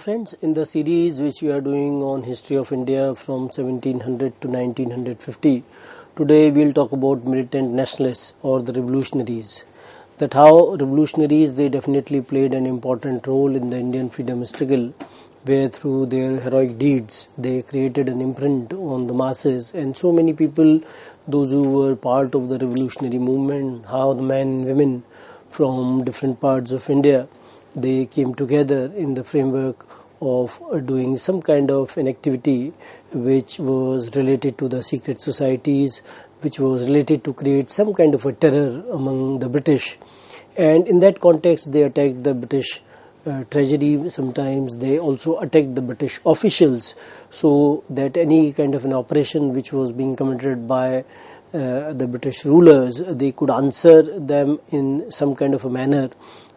friends, in the series which we are doing on history of India from 1700 to 1950, today we'll talk about militant nationalists or the revolutionaries. That how revolutionaries, they definitely played an important role in the Indian freedom struggle, where through their heroic deeds they created an imprint on the masses, and so many people, those who were part of the revolutionary movement, how the men and women from different parts of India, they came together in the framework of doing some kind of an activity which was related to the secret societies, which was related to create some kind of a terror among the British. And in that context, they attacked the British treasury. Sometimes they also attacked the British officials, so that any kind of an operation which was being committed by the British rulers, they could answer them in some kind of a manner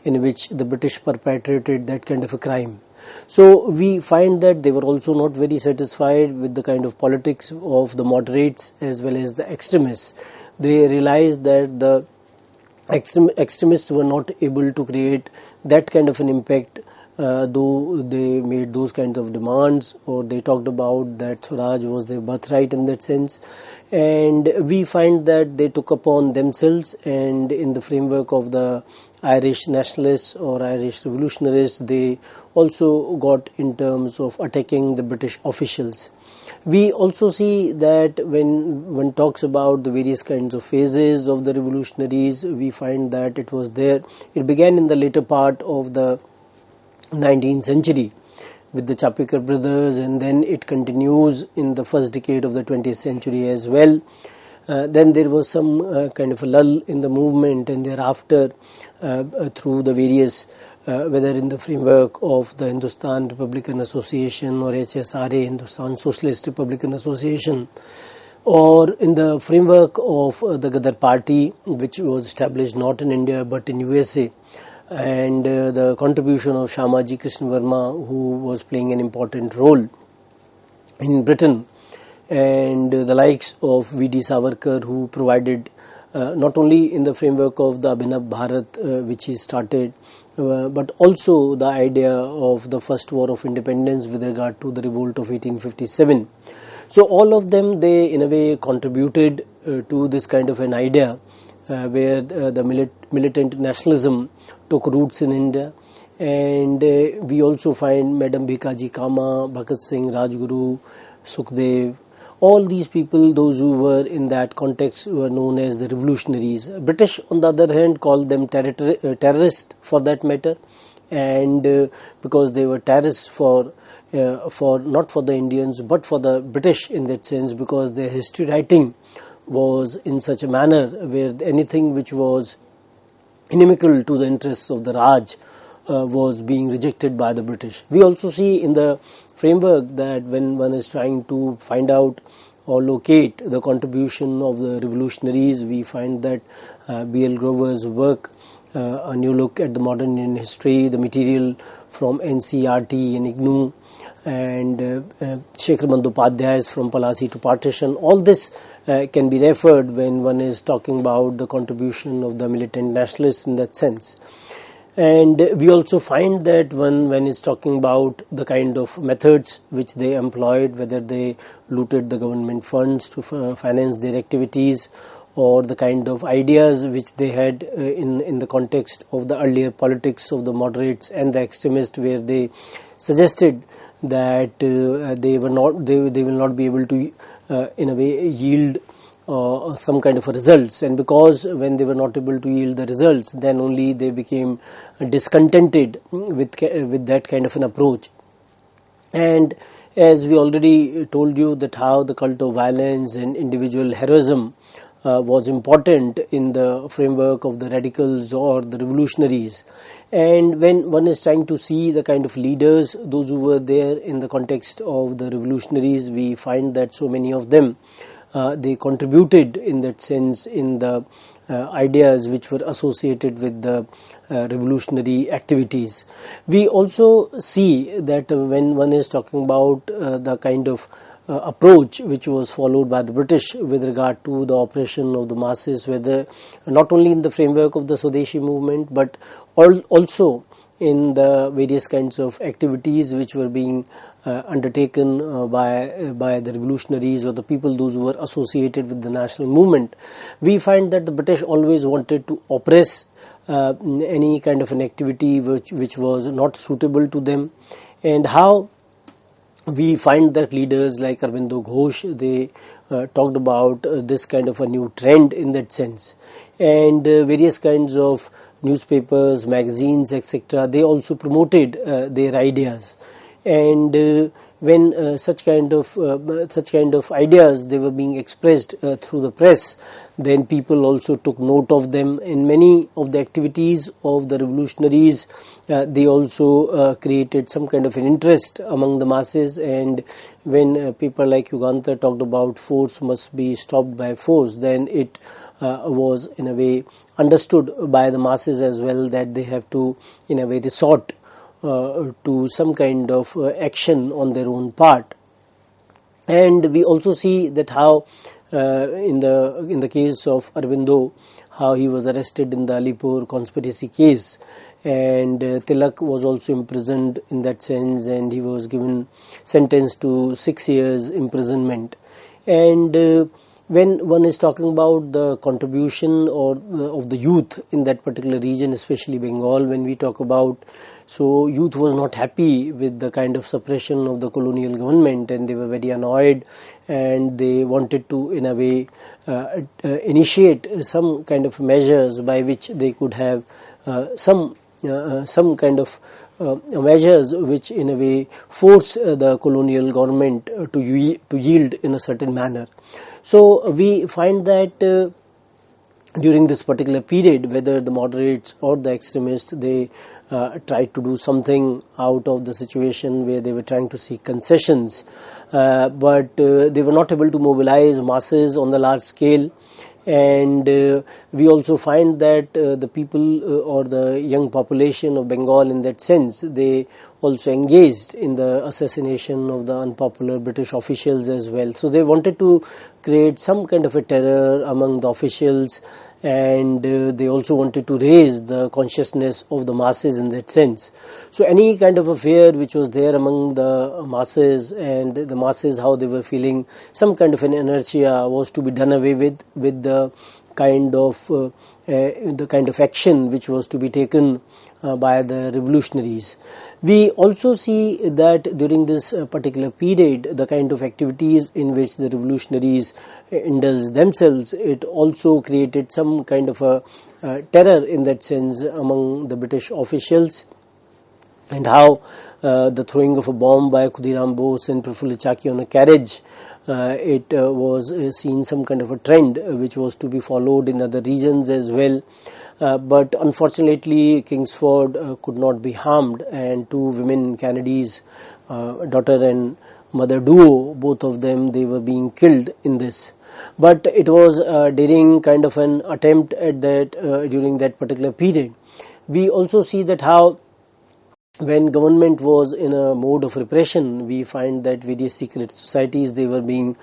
in which the British perpetrated that kind of a crime. So we find that they were also not very satisfied with the kind of politics of the moderates as well as the extremists. They realized that the extremists were not able to create that kind of an impact, though they made those kinds of demands, or they talked about that Swaraj was their birthright in that sense. And we find that they took upon themselves, and in the framework of the Irish nationalists or Irish revolutionaries, they also got in terms of attacking the British officials. We also see that when one talks about the various kinds of phases of the revolutionaries, we find that it was there. It began in the later part of the 19th century with the Chapekar brothers, and then it continues in the first decade of the 20th century as well. Then there was some kind of a lull in the movement, and thereafter through the various whether in the framework of the Hindustan Republican Association or HSRA, Hindustan Socialist Republican Association, or in the framework of the Ghadar Party, which was established not in India but in USA, and the contribution of Shamaji Krishna Verma, who was playing an important role in Britain, and the likes of V.D. Savarkar, who provided not only in the framework of the Abhinav Bharat which he started, but also the idea of the first war of independence with regard to the revolt of 1857. So all of them, they in a way contributed to this kind of an idea where the militant nationalism took roots in India. And we also find Madam Bhikaji Kama, Bhagat Singh, Rajguru, Sukhdev. All these people, those who were in that context, were known as the revolutionaries. British, on the other hand, called them terrorists for that matter, and because they were terrorists for not for the Indians but for the British in that sense, because their history writing was in such a manner where anything which was inimical to the interests of the Raj was being rejected by the British. We also see in the framework that when one is trying to find out or locate the contribution of the revolutionaries, we find that B.L. Grover's work, A New Look at the Modern Indian History, the material from NCERT and IGNOU, and Shekhar Bandyopadhyay's From Palasi to Partition, all this can be referred when one is talking about the contribution of the militant nationalists in that sense. And we also find that when it's talking about the kind of methods which they employed, whether they looted the government funds to finance their activities, or the kind of ideas which they had in the context of the earlier politics of the moderates and the extremists, where they suggested that they will not be able to in a way yield some kind of a results, and because when they were not able to yield the results, then only they became discontented with that kind of an approach. And as we already told you, that how the cult of violence and individual heroism was important in the framework of the radicals or the revolutionaries. And when one is trying to see the kind of leaders, those who were there in the context of the revolutionaries, we find that so many of them they contributed in that sense in the ideas which were associated with the revolutionary activities. We also see that when one is talking about the kind of approach which was followed by the British with regard to the oppression of the masses, whether not only in the framework of the Swadeshi movement but also in the various kinds of activities which were being undertaken by the revolutionaries or the people, those who were associated with the national movement, we find that the British always wanted to oppress any kind of an activity which was not suitable to them, and how we find that leaders like Aurobindo Ghosh, they talked about this kind of a new trend in that sense, and various kinds of newspapers, magazines, etc., they also promoted their ideas. And when such kind of ideas, they were being expressed through the press, then people also took note of them. In many of the activities of the revolutionaries, they also created some kind of an interest among the masses. And when people like Yugantha talked about force must be stopped by force, then it was in a way understood by the masses as well, that they have to in a way resort to some kind of action on their own part. And we also see that how in the case of Aurobindo, how he was arrested in the Alipur conspiracy case, and Tilak was also imprisoned in that sense, and he was given sentenced to 6 years imprisonment. And when one is talking about the contribution of the youth in that particular region, especially Bengal, when we talk about, so youth was not happy with the kind of suppression of the colonial government, and they were very annoyed, and they wanted to in a way initiate some kind of measures by which they could have some kind of measures which in a way force the colonial government to yield in a certain manner. So we find that during this particular period, whether the moderates or the extremists, they tried to do something out of the situation where they were trying to seek concessions, but they were not able to mobilize masses on the large scale. And we also find that the people or the young population of Bengal, in that sense, they also engaged in the assassination of the unpopular British officials as well. So they wanted to create some kind of a terror among the officials, and they also wanted to raise the consciousness of the masses in that sense. So any kind of a fear which was there among the masses, and the masses how they were feeling, some kind of an inertia was to be done away with the kind of action which was to be taken by the revolutionaries. We also see that during this particular period, the kind of activities in which the revolutionaries indulged themselves, it also created some kind of a terror in that sense among the British officials, and how the throwing of a bomb by Khudiram Bose and Prafulla Chaki on a carriage, it was seen some kind of a trend which was to be followed in other regions as well. But unfortunately, Kingsford could not be harmed, and two women Kennedys, daughter and mother duo, both of them, they were being killed in this. But it was during kind of an attempt at that during that particular period. We also see that how when government was in a mode of repression, we find that various secret societies, they were being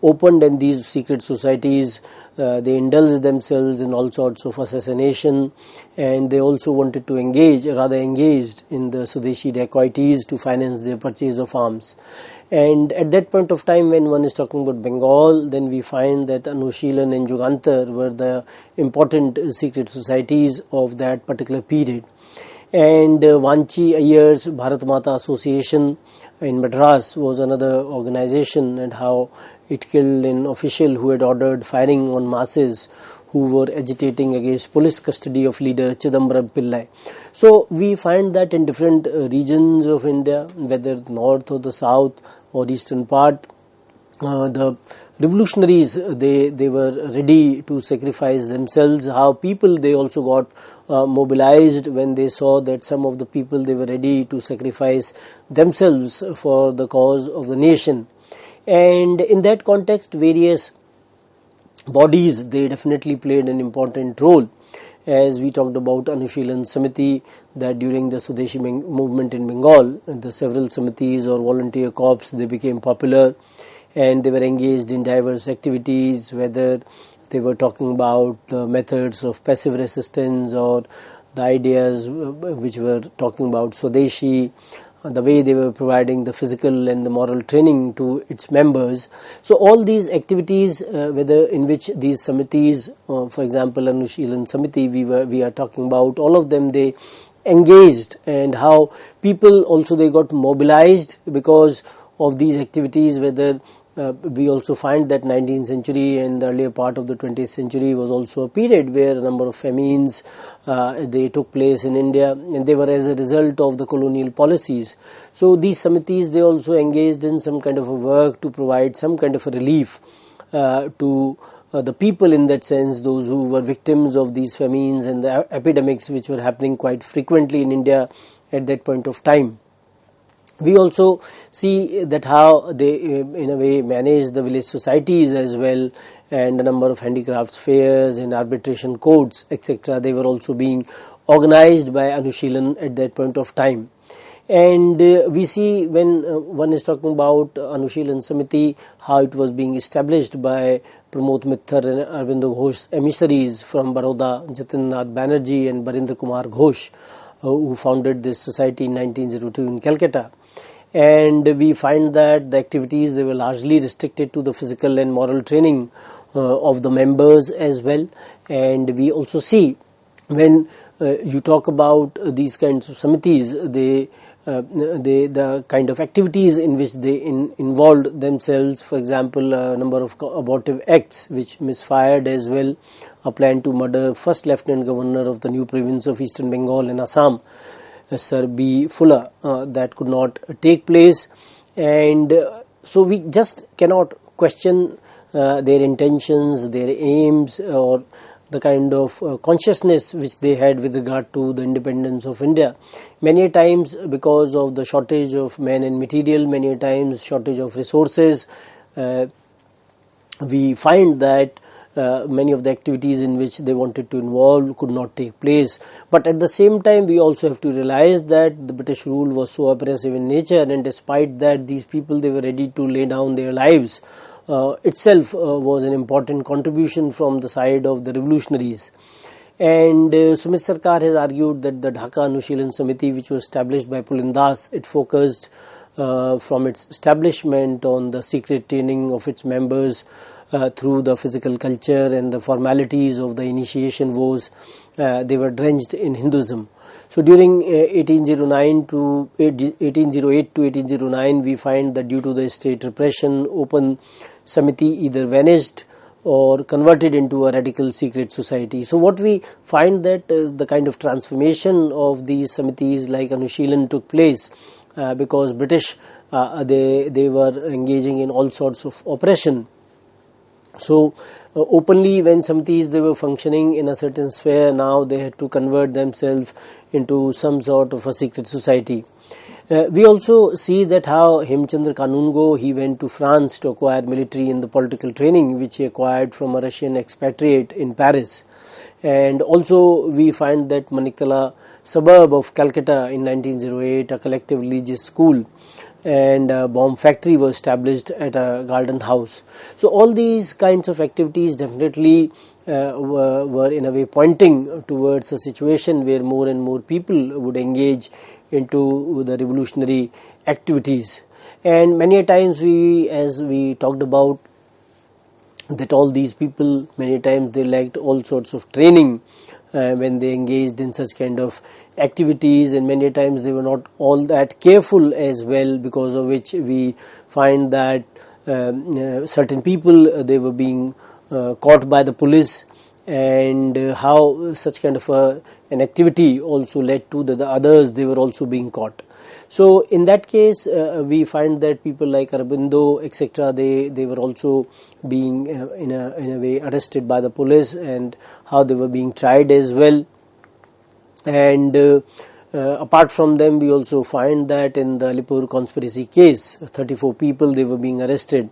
opened, and these secret societies, they indulged themselves in all sorts of assassination, and they also wanted to engaged in the Swadeshi dacoities to finance their purchase of arms. And at that point of time, when one is talking about Bengal, then we find that Anushilan and Jugantar were the important secret societies of that particular period. And Vanchi Ayers Bharat Mata Association in Madras was another organization, and how it killed an official who had ordered firing on masses who were agitating against police custody of leader Chidambaram Pillai. So we find that in different regions of India, whether the north or the south or eastern part, the revolutionaries, they were ready to sacrifice themselves. How people, they also got mobilized when they saw that some of the people, they were ready to sacrifice themselves for the cause of the nation. And in that context, various bodies, they definitely played an important role. As we talked about Anushilan Samiti, that during the Swadeshi movement in Bengal, the several Samitis or volunteer corps, they became popular, and they were engaged in diverse activities, whether they were talking about the methods of passive resistance or the ideas which were talking about Swadeshi, the way they were providing the physical and the moral training to its members. So all these activities, whether in which these Samitis, for example Anushilan Samiti we are talking about, all of them they engaged, and how people also they got mobilized because of these activities. Whether we also find that 19th century and the earlier part of the 20th century was also a period where a number of famines they took place in India, and they were as a result of the colonial policies. So these Samitis they also engaged in some kind of a work to provide some kind of a relief to the people, in that sense, those who were victims of these famines and the epidemics which were happening quite frequently in India at that point of time. We also see that how they in a way managed the village societies as well, and a number of handicrafts fairs and arbitration courts, etc. They were also being organized by Anushilan at that point of time. And we see when one is talking about Anushilan Samiti, how it was being established by Pramod Mithar and Arvindo Ghosh emissaries from Baroda, Jatin Nath Banerjee and Barindra Kumar Ghosh, who founded this society in 1902 in Calcutta. And we find that the activities they were largely restricted to the physical and moral training of the members as well. And we also see when you talk about these kinds of Samitis, the kind of activities in which they involved themselves, for example, a number of abortive acts which misfired as well, a plan to murder first Lieutenant Governor of the new province of Eastern Bengal and Assam, Sir B. Fuller, that could not take place. And so we just cannot question their intentions, their aims, or the kind of consciousness which they had with regard to the independence of India. Many times because of the shortage of men and material, many times shortage of resources, we find that many of the activities in which they wanted to involve could not take place. But at the same time, we also have to realize that the British rule was so oppressive in nature, and despite that, these people they were ready to lay down their lives. Itself was an important contribution from the side of the revolutionaries. And Sumit Sarkar has argued that the Dhaka Anushilan Samiti, which was established by Pulindas, it focused from its establishment on the secret training of its members through the physical culture and the formalities of the initiation vows. They were drenched in Hinduism. So during 1808 to 1809, we find that due to the state repression, open Samiti either vanished or converted into a radical secret society. So what we find that the kind of transformation of these Samitis like Anushilan took place because British they were engaging in all sorts of oppression. So openly when Samitis they were functioning in a certain sphere, now they had to convert themselves into some sort of a secret society. We also see that how Hemchandra Kanungo, he went to France to acquire military and the political training which he acquired from a Russian expatriate in Paris. And also we find that Maniktala suburb of Calcutta in 1908, a collective religious school and a bomb factory was established at a garden house. So all these kinds of activities definitely were in a way pointing towards a situation where more and more people would engage into the revolutionary activities. And many a times as we talked about, that all these people many times they lacked all sorts of training when they engaged in such kind of activities, and many times they were not all that careful as well, because of which we find that certain people they were being caught by the police, and how such kind of an activity also led to the others they were also being caught. So in that case we find that people like Aurobindo etc. they were also being in a way arrested by the police, and how they were being tried as well. And apart from them, we also find that in the Alipur conspiracy case, 34 people they were being arrested,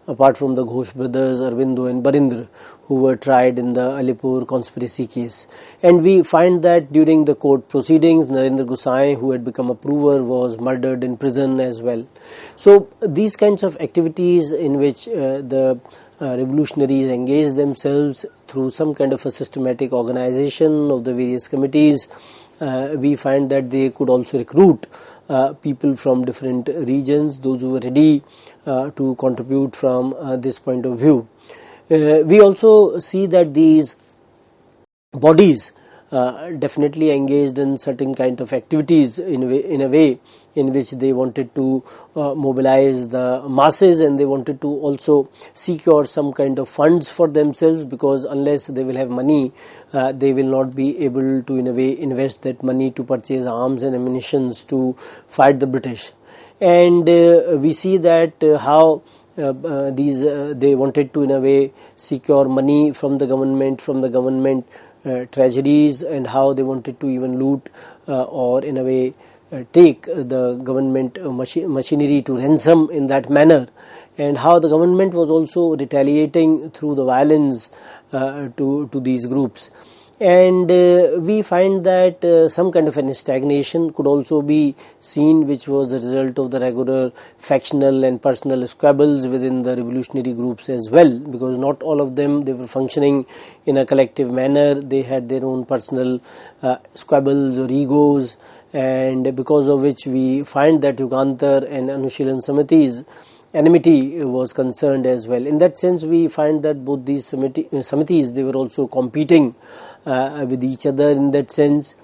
apart from the Ghosh brothers, Arvindo and Barindra, who were tried in the Alipur conspiracy case. And we find that during the court proceedings, Narendra Gosai, who had become a prover, was murdered in prison as well. So these kinds of activities in which the revolutionaries engaged themselves through some kind of a systematic organization of the various committees, we find that they could also recruit people from different regions, those who were ready to contribute from this point of view. We also see that these bodies definitely engaged in certain kind of activities in a way in which they wanted to mobilize the masses, and they wanted to also secure some kind of funds for themselves, because unless they will have money, they will not be able to in a way invest that money to purchase arms and ammunitions to fight the British. And we see that how they wanted to in a way secure money from the government treasuries, and how they wanted to even loot or in a way take the government machinery to ransom in that manner, and how the government was also retaliating through the violence to these groups. And we find that some kind of an stagnation could also be seen, which was the result of the regular factional and personal squabbles within the revolutionary groups as well, because not all of them, they were functioning in a collective manner. They had their own personal squabbles or egos, and because of which we find that Yugantar and Anushilan Samiti's enmity was concerned as well. In that sense, we find that both these samitis, they were also competing with each other in that sense.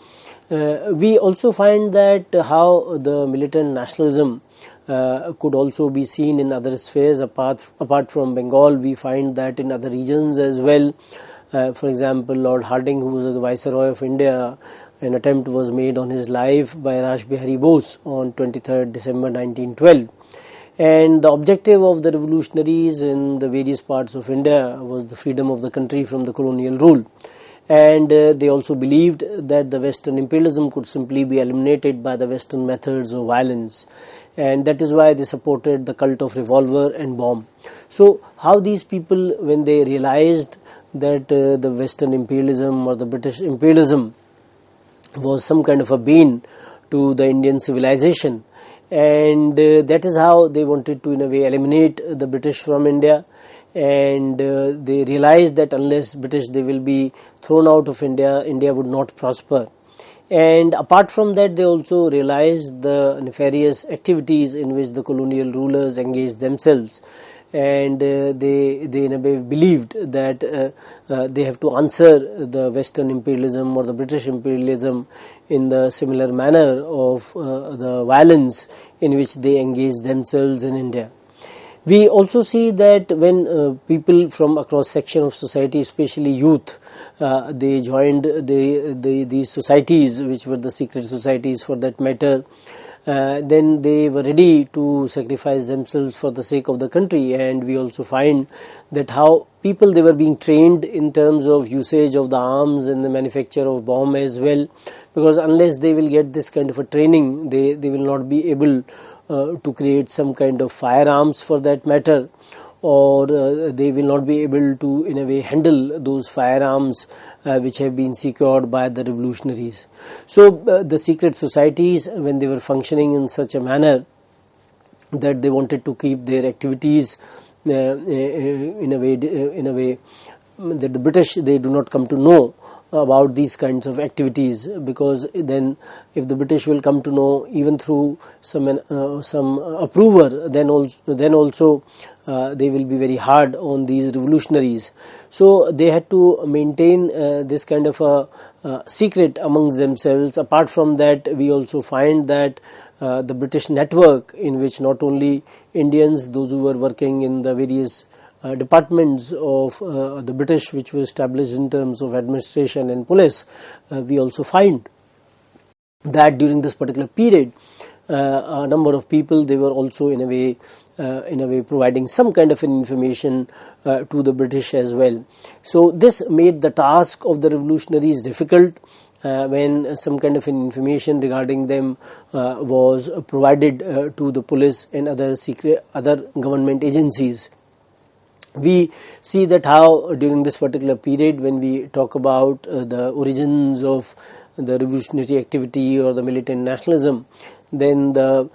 We also find that how the militant nationalism could also be seen in other spheres apart from Bengal. We find that in other regions as well. For example, Lord Hardinge, who was the Viceroy of India, an attempt was made on his life by Raj Bihari Bose on 23rd December 1912. And the objective of the revolutionaries in the various parts of India was the freedom of the country from the colonial rule. And they also believed that the Western imperialism could simply be eliminated by the Western methods of violence. And that is why they supported the cult of revolver and bomb. So how these people, when they realized that the Western imperialism or the British imperialism was some kind of a bane to the Indian civilization, and that is how they wanted to in a way eliminate the British from India. And they realized that unless British they will be thrown out of India, India would not prosper. And apart from that, they also realized the nefarious activities in which the colonial rulers engaged themselves, and they in a way believed that they have to answer the Western imperialism or the British imperialism in the similar manner of the violence in which they engaged themselves in India. We also see that when people from across section of society, especially youth, they joined these societies, which were the secret societies for that matter, then they were ready to sacrifice themselves for the sake of the country. And we also find that how people, they were being trained in terms of usage of the arms and the manufacture of bomb as well, because unless they will get this kind of a training, they will not be able to create some kind of firearms for that matter, or they will not be able to in a way handle those firearms which have been secured by the revolutionaries. So the secret societies, when they were functioning in such a manner that they wanted to keep their activities in a way that the British, they do not come to know about these kinds of activities, because then if the British will come to know even through some approver, then also they will be very hard on these revolutionaries. So they had to maintain this kind of a secret amongst themselves. Apart from that, we also find that the British network, in which not only Indians, those who were working in the various departments of the British, which were established in terms of administration and police, we also find that during this particular period, a number of people, they were also in a way providing some kind of information to the British as well. So this made the task of the revolutionaries difficult when some kind of information regarding them was provided to the police and other government agencies. We see that how during this particular period, when we talk about the origins of the revolutionary activity or the militant nationalism, then the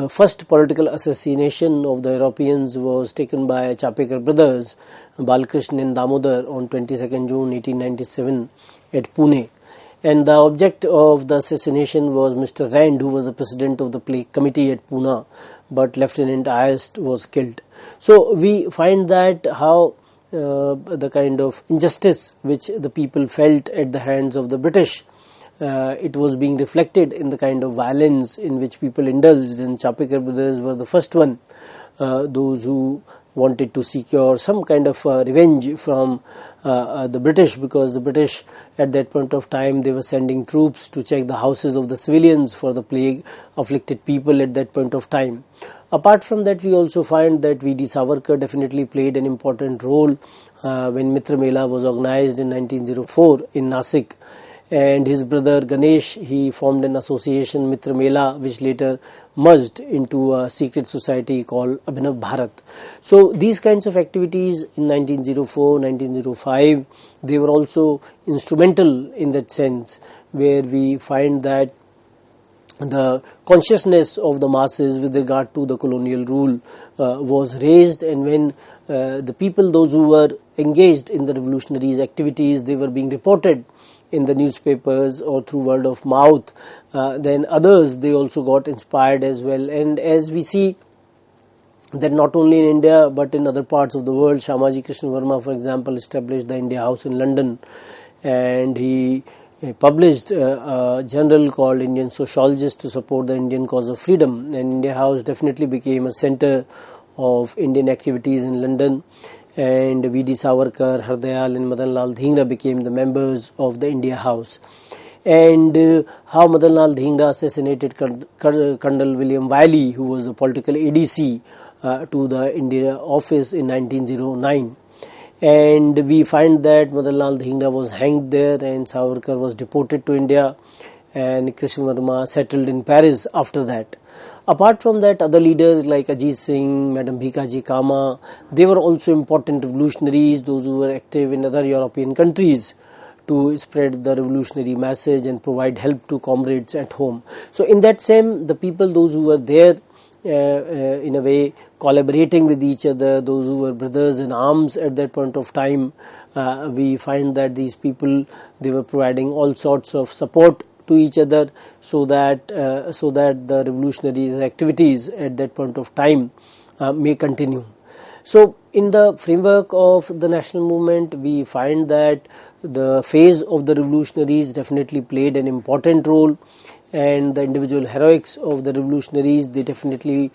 first political assassination of the Europeans was taken by Chapekar brothers, Balkrishna and Damodar, on 22nd June 1897 at Pune. And the object of the assassination was Mr. Rand, who was the president of the plague committee at Pune, but Lieutenant Ayst was killed. So we find that how the kind of injustice which the people felt at the hands of the British, it was being reflected in the kind of violence in which people indulged, and Chapekar brothers were the first one, those who wanted to secure some kind of revenge from the British, because the British at that point of time, they were sending troops to check the houses of the civilians for the plague afflicted people at that point of time. Apart from that, we also find that V.D. Savarkar definitely played an important role when Mitra Mela was organized in 1904 in Nasik, and his brother Ganesh, he formed an association, Mitra Mela, which later merged into a secret society called Abhinav Bharat. So these kinds of activities in 1904, 1905, they were also instrumental in that sense, where we find that the consciousness of the masses with regard to the colonial rule was raised, and when the people, those who were engaged in the revolutionaries activities, they were being reported in the newspapers or through word of mouth, then others, they also got inspired as well. And as we see that not only in India but in other parts of the world, Shamaji Krishna Verma, for example, established the India House in London, and he published a journal called Indian Sociologist to support the Indian cause of freedom, and India House definitely became a center of Indian activities in London. And V.D. Savarkar, Hardayal and Madan Lal Dhingra became the members of the India House. And how Madan Lal Dhingra assassinated Colonel William Wiley, who was the political ADC to the India office in 1909. And we find that Madan Lal Dhingra was hanged there, and Savarkar was deported to India, and Krishna Verma settled in Paris after that. Apart from that, other leaders like Ajit Singh, Madam Bhikaji Kama, they were also important revolutionaries, those who were active in other European countries to spread the revolutionary message and provide help to comrades at home. So in that same, the people, those who were there in a way collaborating with each other, those who were brothers in arms at that point of time, we find that these people, they were providing all sorts of support to each other, so that the revolutionary activities at that point of time may continue. So in the framework of the national movement, we find that the phase of the revolutionaries definitely played an important role, and the individual heroics of the revolutionaries, they definitely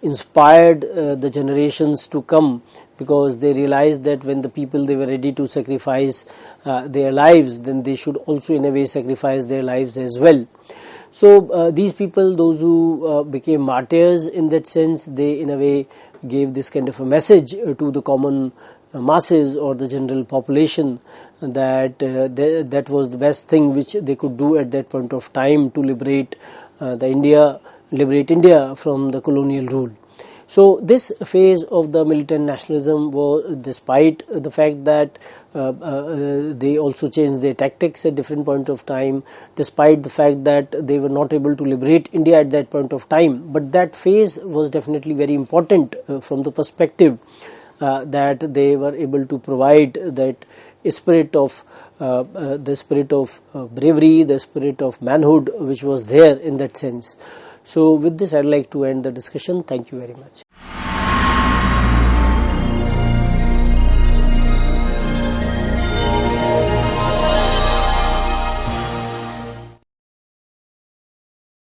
inspired the generations to come, because they realized that when the people, they were ready to sacrifice their lives, then they should also in a way sacrifice their lives as well. So these people, those who became martyrs in that sense, they in a way gave this kind of a message to the common masses or the general population, that that was the best thing which they could do at that point of time to liberate India from the colonial rule. So this phase of the militant nationalism was, despite the fact that they also changed their tactics at different points of time, despite the fact that they were not able to liberate India at that point of time, but that phase was definitely very important from the perspective that they were able to provide that spirit of bravery, the spirit of manhood, which was there in that sense. So with this, I'd like to end the discussion. Thank you very much.